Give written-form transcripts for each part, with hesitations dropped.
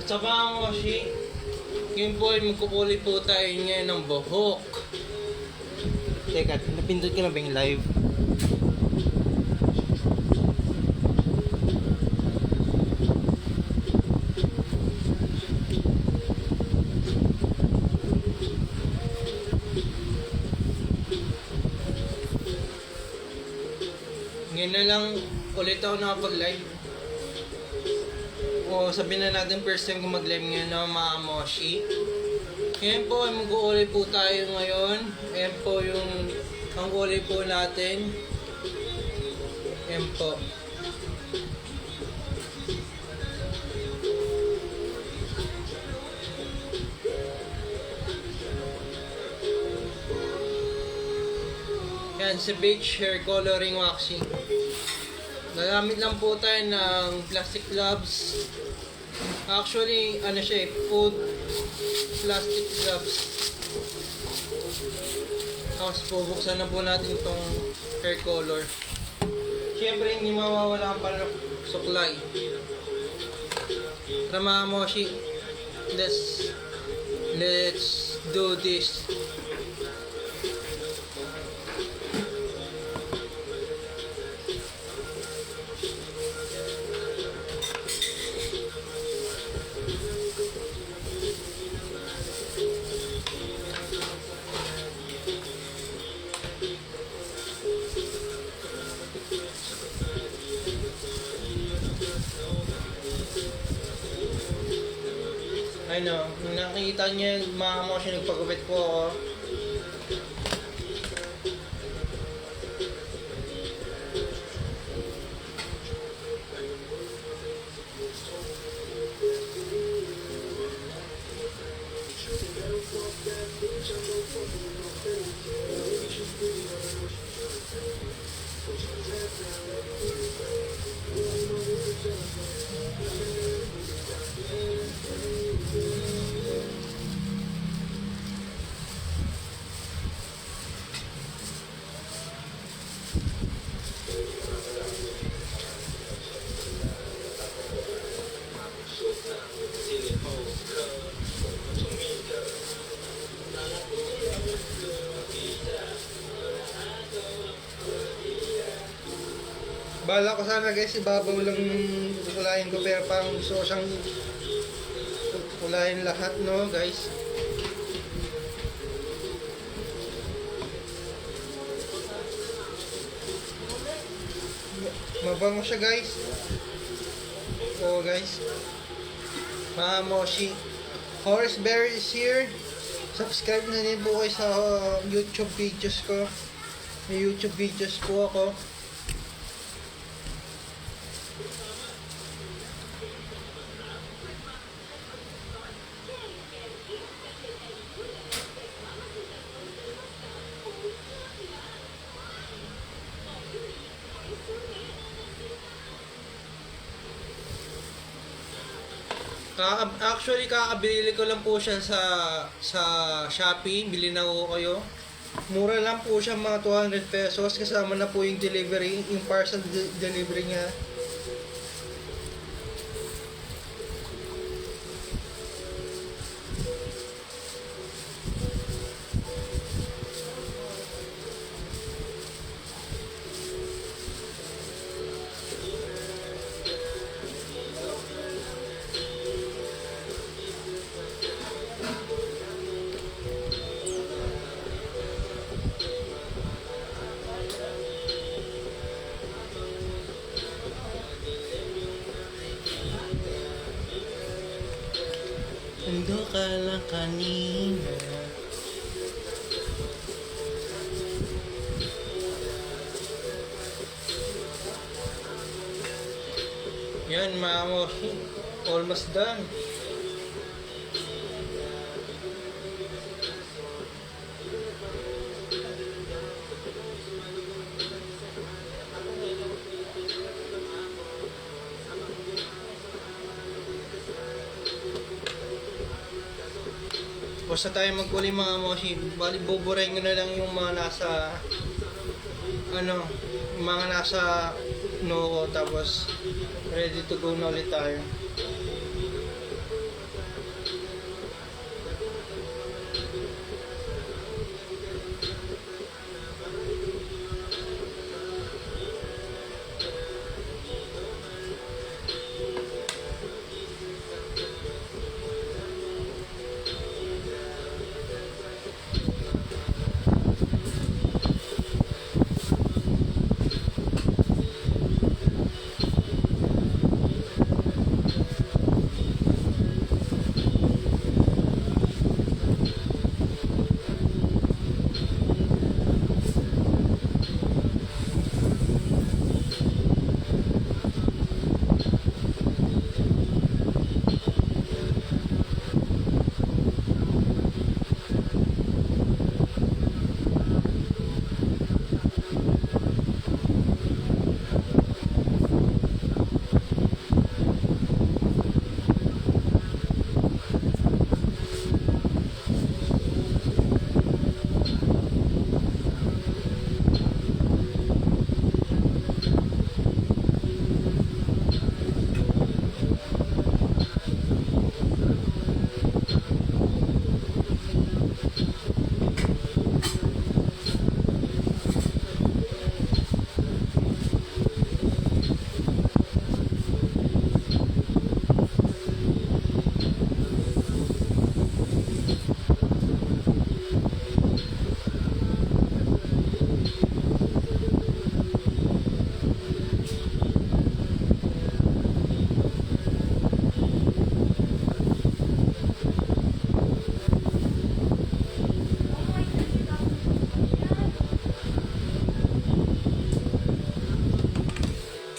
Sa mga moshi, yun po ay magkukulay po tayo ngayon ng buhok. Teka, napindot ko na ba yung live? Ngayon na lang ulit ako nakapag-live. O sabihin na natin first time ko mag-live ngayon na mga moshi. Ngayon po ay mag-uulay po tayo ngayon. Ayan po yung ang kulay po natin. Ayan po. Yan si Beach Hair Coloring Waxing. Gagamit lang po tayo ng plastic gloves. Actually, ano siya, food plastic gloves. Tapos bubuksan na po natin itong hair color. Siyempre, hindi mawawala ang suklay. Tara mga moshi, let's do this. Ano, nakita niyo yung mga moshi nagpagupit po ako. Bala ko sana guys, ibabaw lang kulayin ko pero parang gusto ko siyang kulayin lahat, no guys. Mabango siya guys. Oo guys. Mga moshi, Horace Berry is here. Subscribe na din po kayo sa YouTube videos ko. May YouTube videos po ako. Actually, kakabili ko lang po siya sa Shopee. Bili na ko kayo. Mura lang po siya, mga 200 pesos. Kasama na po yung delivery, yung parcel delivery niya. Ando ka lang kanina. Yan mga moshi, almost done. Basta tayo magkuli mga moshi, bali buburay ko na lang yung mga nasa ano, yung mga nasa noo ko, tapos ready to go na ulit tayo.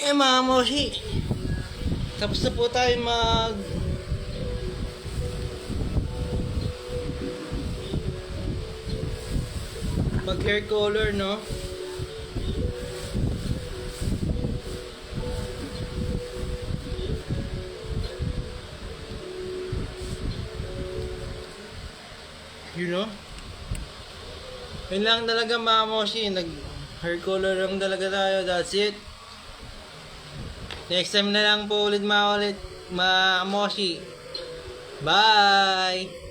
Mga moshi, tapos na po tayo mag hair color, no? You know? Yun lang talaga mga moshi, nag hair color lang talaga tayo, that's it. Next time na lang po ulit mga moshi. Bye!